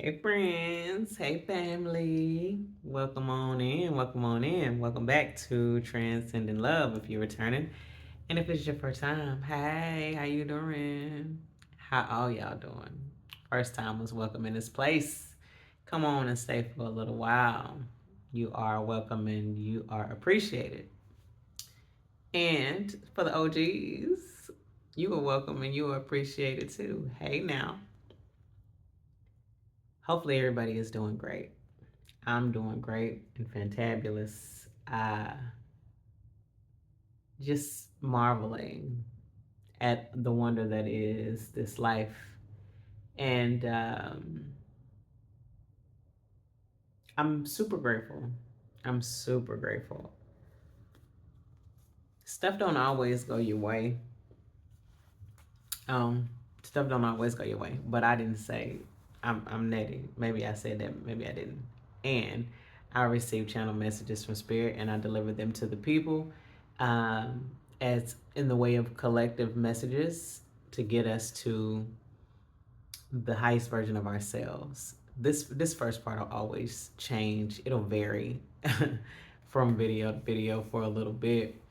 Hey friends, hey family. Welcome on in, welcome on in. Welcome back to Transcending Love if you're returning. And if it's your first time, hey, how you doing? How all y'all doing? First time was welcome in this place. Come on and stay for a little while. You are welcome and you are appreciated. And for the OGs, you are welcome and you are appreciated too. Hey now. Hopefully everybody is doing great. I'm doing great and fantabulous. Just marveling at the wonder that is this life. And I'm super grateful. I'm super grateful. Stuff don't always go your way. Um, Stuff don't always go your way. But I didn't say I'm netty. Maybe I said that. Maybe I didn't. And I receive channel messages from spirit, and I deliver them to the people, um, as in the way of collective messages to get us to the highest version of ourselves. This first part will always change. It'll vary from video to video for a little bit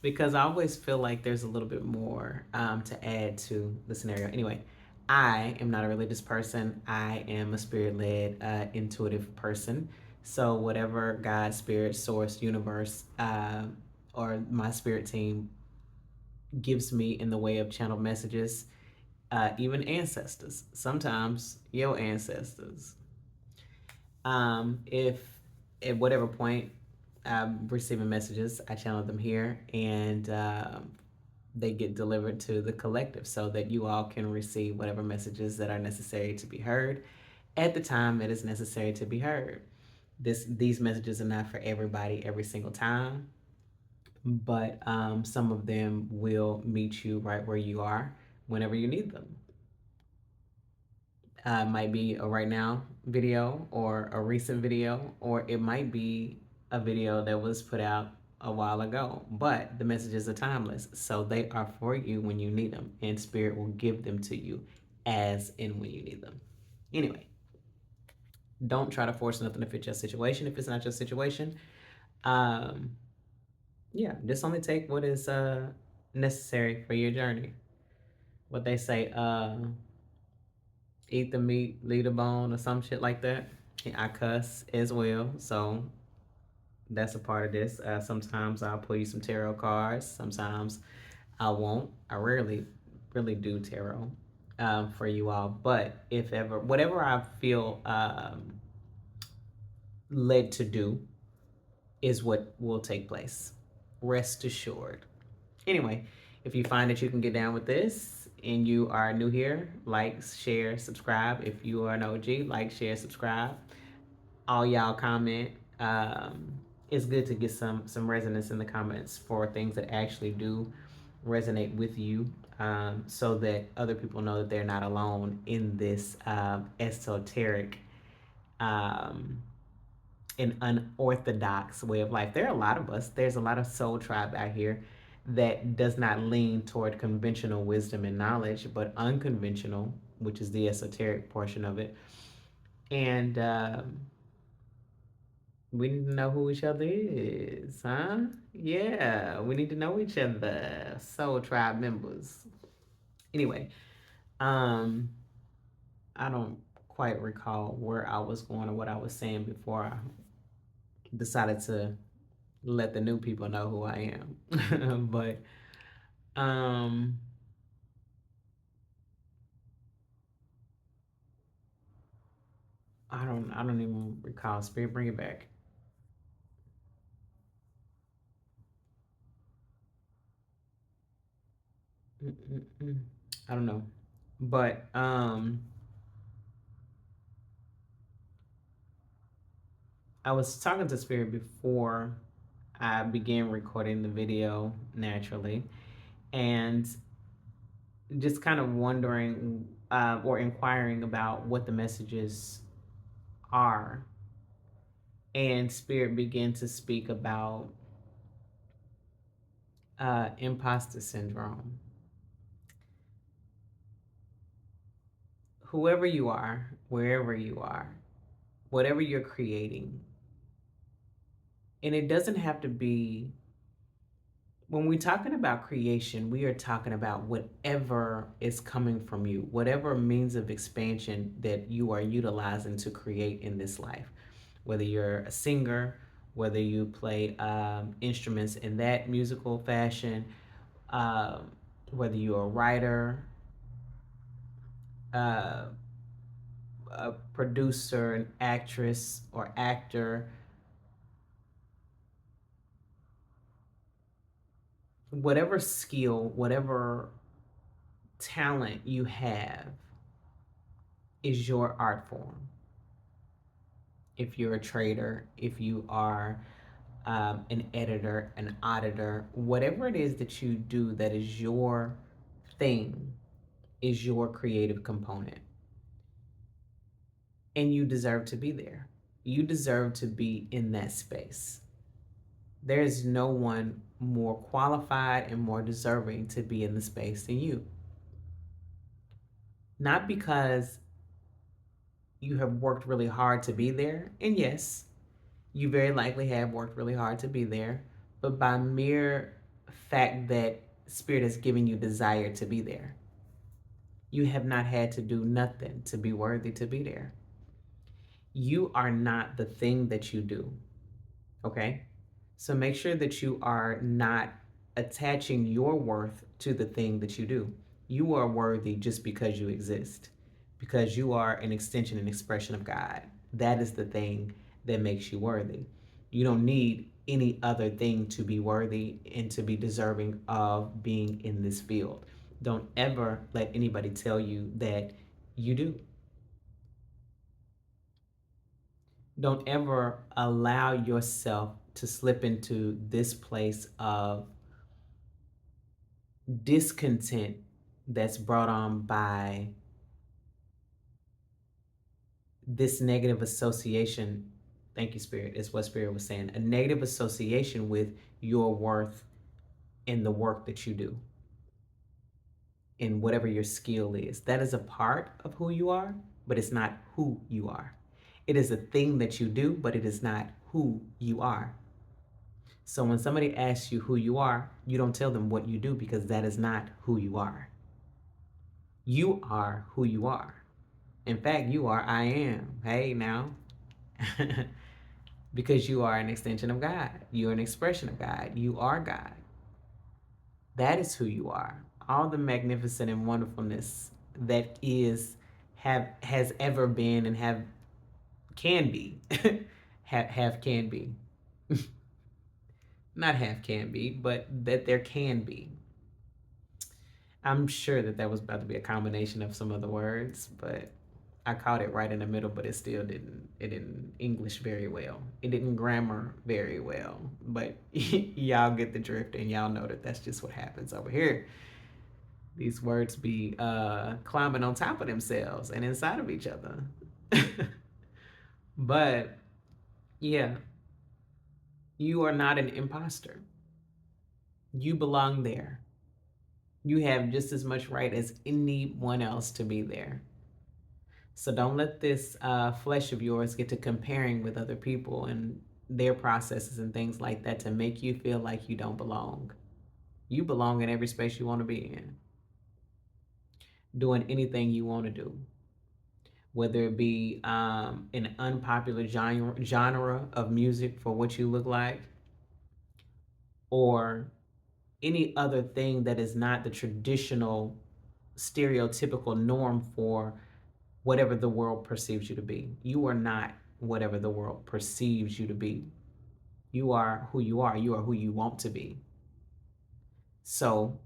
because I always feel like there's a little bit more to add to the scenario. Anyway, I am not a religious person. I am a spirit led, intuitive person. So, whatever God, spirit, source, universe, or my spirit team gives me in the way of channeled messages, even ancestors, sometimes your ancestors. If at whatever point I'm receiving messages, I channel them here and they get delivered to the collective so that you all can receive whatever messages that are necessary to be heard at the time it is necessary to be heard. These messages are not for everybody every single time, but some of them will meet you right where you are whenever you need them. Might be a right now video or a recent video, or it might be a video that was put out a while ago. But the messages are timeless, so they are for you when you need them, and Spirit will give them to you as in when you need them. Anyway, don't try to force nothing to fit your situation if it's not your situation. Um, yeah, just only take what is necessary for your journey. What they say, eat the meat, leave the bone, or some shit like that. I cuss as well, so that's a part of this. Sometimes I'll pull you some tarot cards. Sometimes I won't. I rarely really do tarot for you all. But if ever, whatever I feel led to do is what will take place. Rest assured. Anyway, if you find that you can get down with this and you are new here, like, share, subscribe. If you are an OG, like, share, subscribe. All y'all comment. It's good to get some resonance in the comments for things that actually do resonate with you, so that other people know that they're not alone in this esoteric um, and unorthodox way of life. There are a lot of us. There's a lot of soul tribe out here that does not lean toward conventional wisdom and knowledge, but unconventional, which is the esoteric portion of it. And we need to know who each other is, huh? Yeah, we need to know each other. Soul tribe members. Anyway, um, I don't quite recall where I was going or what I was saying before I decided to let the new people know who I am. But um I don't even recall. Spirit, bring it back. Mm-mm-mm. I don't know. But I was talking to Spirit before I began recording the video naturally, and just kind of wondering or inquiring about what the messages are. And Spirit began to speak about imposter syndrome. whoever you are, wherever you are, whatever you're creating, and it doesn't have to be, when we're talking about creation, we are talking about whatever is coming from you, whatever means of expansion that you are utilizing to create in this life. Whether you're a singer, whether you play instruments in that musical fashion, um, whether you're a writer, uh, a producer, an actress, or actor, whatever skill, whatever talent you have is your art form. If you're a trader, if you are an editor, an auditor, whatever it is that you do that is your thing, is your creative component. And you deserve to be there. You deserve to be in that space. There is no one more qualified and more deserving to be in the space than you. Not because you have worked really hard to be there, and yes, you very likely have worked really hard to be there, but by mere fact that Spirit has given you desire to be there. You have not had to do nothing to be worthy to be there. You are not the thing that you do, okay? So make sure that you are not attaching your worth to the thing that you do. You are worthy just because you exist, because you are an extension and expression of God. That is the thing that makes you worthy. You don't need any other thing to be worthy and to be deserving of being in this field. Don't ever let anybody tell you that you do. Don't ever allow yourself to slip into this place of discontent that's brought on by this negative association. Thank you, Spirit, is what Spirit was saying. A negative association with your worth in the work that you do, in whatever your skill is. That is a part of who you are, but it's not who you are. It is a thing that you do, but it is not who you are. So when somebody asks you who you are, you don't tell them what you do because that is not who you are. You are who you are. In fact, you are I am. Hey, now. Because you are an extension of God. You're an expression of God. You are God. That is who you are. All the magnificent and wonderfulness that is, have, has ever been, and have, can be. Have can be. Not have can be, but that there can be. I'm sure that that was about to be a combination of some other words, but I caught it right in the middle, but it still didn't. It didn't English very well. It didn't grammar very well. But y'all get the drift, and y'all know that that's just what happens over here. These words be climbing on top of themselves and inside of each other. But yeah, you are not an imposter. You belong there. You have just as much right as anyone else to be there. So don't let this flesh of yours get to comparing with other people and their processes and things like that to make you feel like you don't belong. You belong in every space you want to be in, doing anything you want to do, whether it be an unpopular genre of music for what you look like, or any other thing that is not the traditional, stereotypical norm for whatever the world perceives you to be. You are not whatever the world perceives you to be. You are who you are. You are who you want to be. So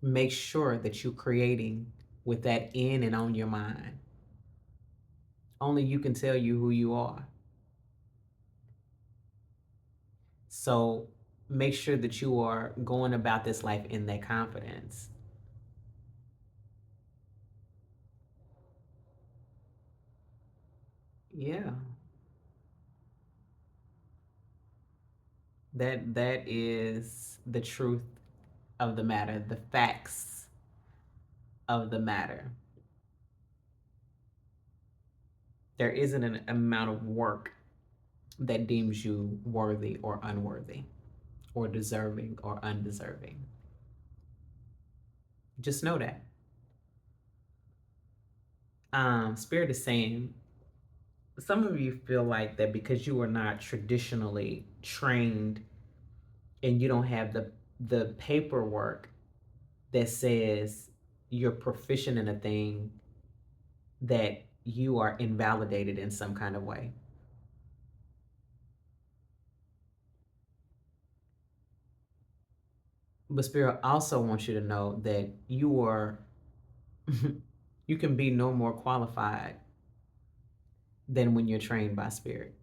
make sure that you're creating with that in and on your mind. Only you can tell you who you are. So make sure that you are going about this life in that confidence. Yeah. That is the truth of the matter, the facts of the matter. There isn't an amount of work that deems you worthy or unworthy, or deserving or undeserving. Just know that. Spirit is saying some of you feel like that because you are not traditionally trained and you don't have the paperwork that says you're proficient in a thing, that you are invalidated in some kind of way. But Spirit also wants you to know that you are you can be no more qualified than when you're trained by Spirit.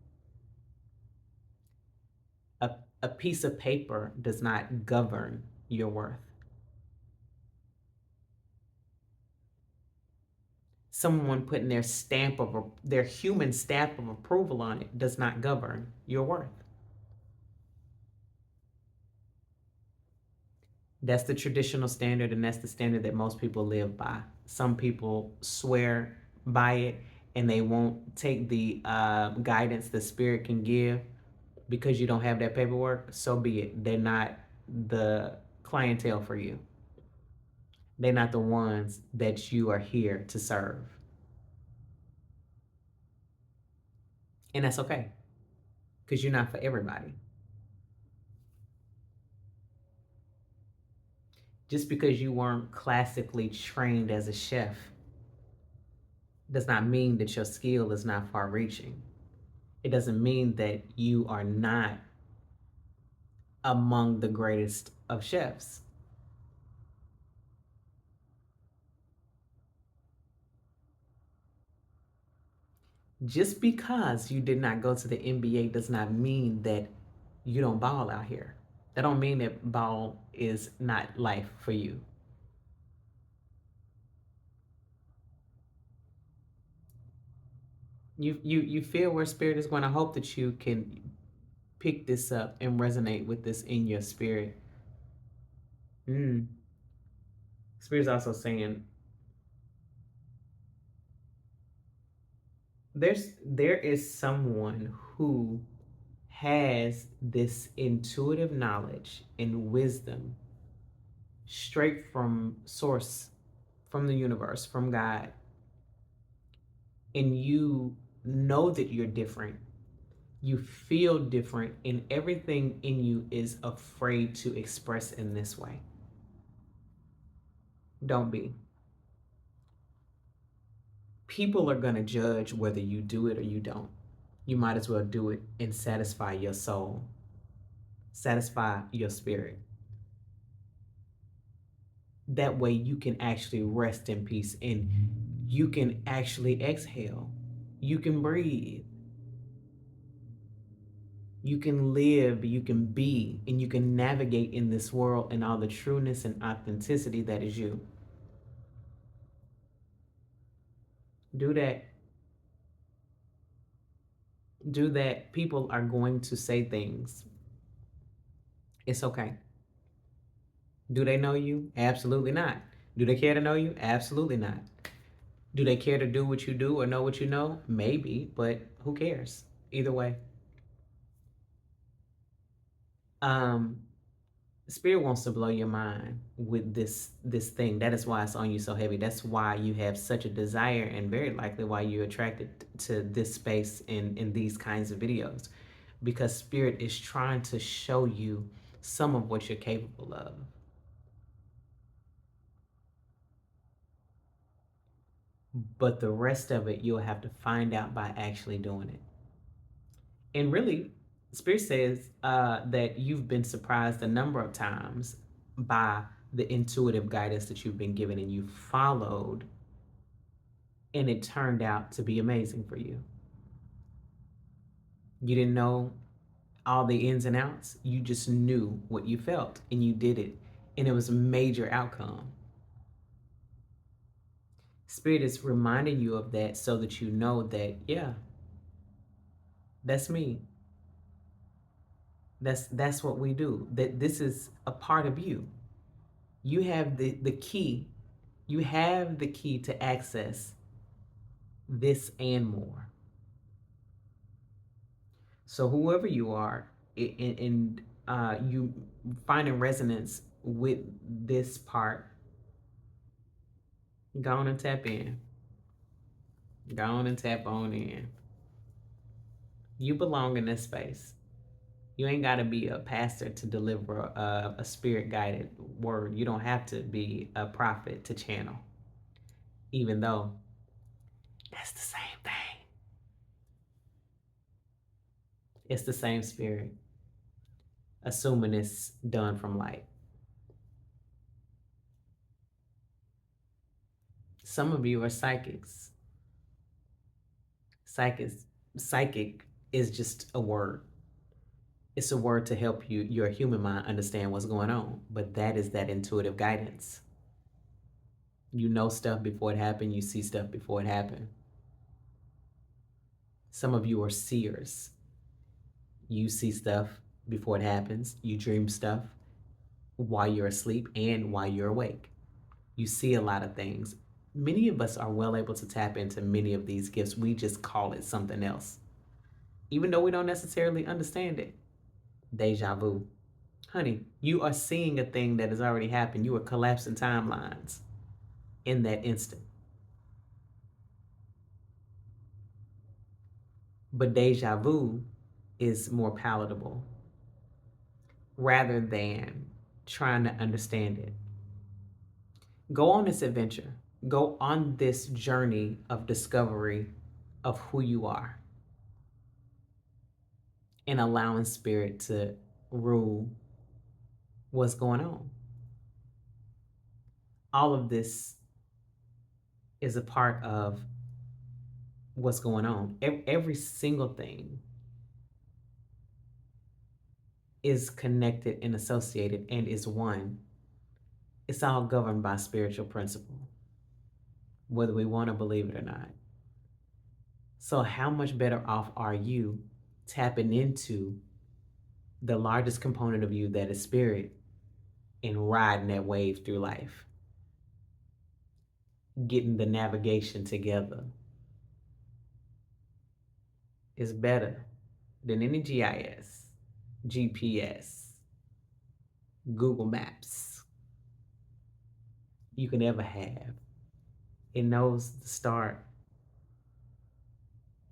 A, a piece of paper does not govern your worth. Someone putting their stamp of their human stamp of approval on it does not govern your worth. That's the traditional standard, and that's the standard that most people live by. Some people swear by it, and they won't take the guidance the Spirit can give because you don't have that paperwork. So be it. They're not the clientele for you. They're not the ones that you are here to serve. And that's okay, because you're not for everybody. Just because you weren't classically trained as a chef does not mean that your skill is not far reaching. It doesn't mean that you are not among the greatest of chefs. Just because you did not go to the NBA does not mean that you don't ball out here. That don't mean that ball is not life for you. You feel where Spirit is going. I hope that you can pick this up and resonate with this in your spirit. Mm. Spirit's also saying there is someone who has this intuitive knowledge and wisdom straight from source, from the universe, from God, and you know that you're different, you feel different, and everything in you is afraid to express in this way. Don't be. People are going to judge whether you do it or you don't. You might as well do it and satisfy your soul, satisfy your spirit. That way you can actually rest in peace and you can actually exhale. You can breathe. You can live, you can be, and you can navigate in this world in all the trueness and authenticity that is you. Do that. Do that. People are going to say things. It's okay. Do they know you? Absolutely not. Do they care to know you? Absolutely not. Do they care to do what you do or know what you know? Maybe, but who cares? Either way. Um, Spirit wants to blow your mind with this thing. That is why it's on you so heavy. That's why you have such a desire, and very likely why you're attracted to this space in these kinds of videos, because Spirit is trying to show you some of what you're capable of. But the rest of it you'll have to find out by actually doing it. And really, Spirit says that you've been surprised a number of times by the intuitive guidance that you've been given and you followed, and it turned out to be amazing for you. You didn't know all the ins and outs, you just knew what you felt and you did it, and it was a major outcome. Spirit is reminding you of that so that you know that, yeah, that's me. That's what we do. That this is a part of you. You have the key. You have the key to access this and more. So whoever you are, and you finding resonance with this part, go on and tap in. Go on and tap on in. You belong in this space. You ain't got to be a pastor to deliver a spirit guided word. You don't have to be a prophet to channel, even though that's the same thing. It's the same spirit, assuming it's done from light. Some of you are psychics. Psychics, psychic is just a word. It's a word to help you, your human mind, understand what's going on. But that is that intuitive guidance. You know stuff before it happened. You see stuff before it happened. Some of you are seers. You see stuff before it happens. You dream stuff while you're asleep and while you're awake. You see a lot of things. Many of us are well able to tap into many of these gifts. We just call it something else, even though we don't necessarily understand it. Deja vu. Honey, you are seeing a thing that has already happened. You are collapsing timelines in that instant. But deja vu is more palatable rather than trying to understand it. Go on this adventure. Go on this journey of discovery of who you are and allowing spirit to rule what's going on. All of this is a part of what's going on. Every single thing is connected and associated and is one. It's all governed by spiritual principle, whether we want to believe it or not. So, how much better off are you tapping into the largest component of you that is spirit and riding that wave through life, getting the navigation together is better than any GIS, GPS, Google Maps you can ever have. It knows the start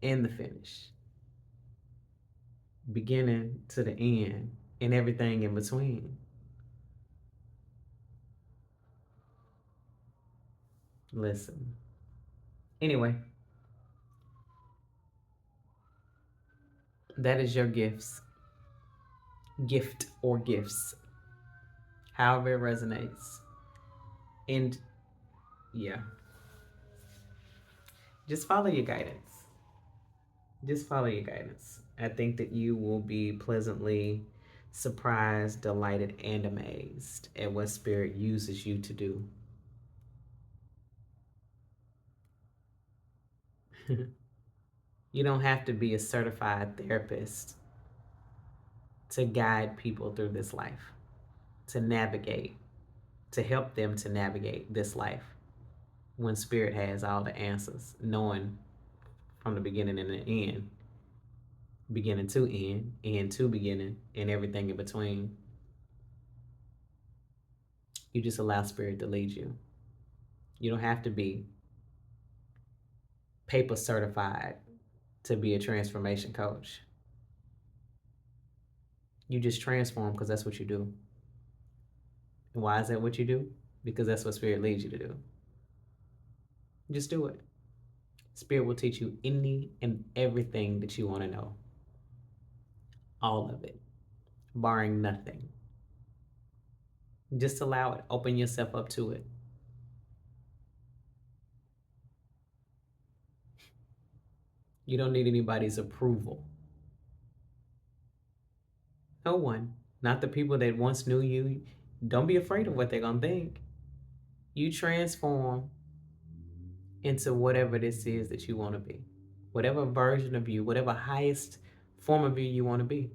and the finish, beginning to the end, and everything in between. Listen. Anyway, that is your gift or gifts, however it resonates. And yeah, just follow your guidance. Just follow your guidance. I think that you will be pleasantly surprised, delighted, and amazed at what Spirit uses you to do. You don't have to be a certified therapist to guide people through this life, to navigate, to help them to navigate this life when Spirit has all the answers, knowing from the beginning and the end, beginning to end to beginning, and everything in between. You just allow Spirit to lead you. You don't have to be paper certified to be a transformation coach. You just transform because that's what you do. And why is that what you do? Because that's what Spirit leads you to do. Just do it. Spirit will teach you any and everything that you want to know. All of it, barring nothing. Just allow it. Open yourself up to it. You don't need anybody's approval. No one. Not the people that once knew you. Don't be afraid of what they're going to think. You transform into whatever this is that you want to be. Whatever version of you, whatever highest form of you want to be.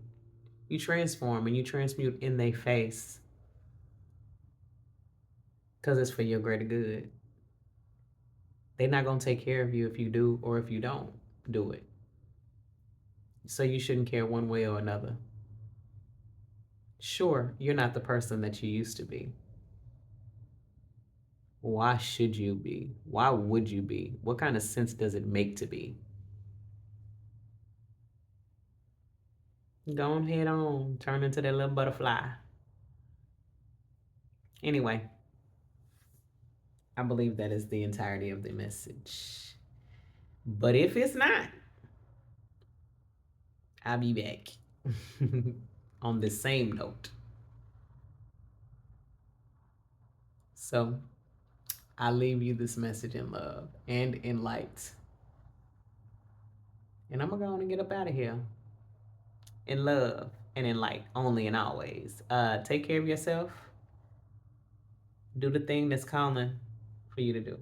You transform and you transmute in their face because it's for your greater good. They're not going to take care of you if you do or if you don't do it. So you shouldn't care one way or another. Sure, you're not the person that you used to be. Why should you be? Why would you be? What kind of sense does it make to be? Go on head on, turn into that little butterfly. Anyway, I believe that is the entirety of the message. But if it's not, I'll be back on the same note. So I leave you this message in love and in light. And I'm going to go on and get up out of here in love and in light, only and always. Take care of yourself. Do the thing that's calling for you to do.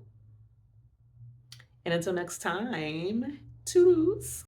And until next time, toodles.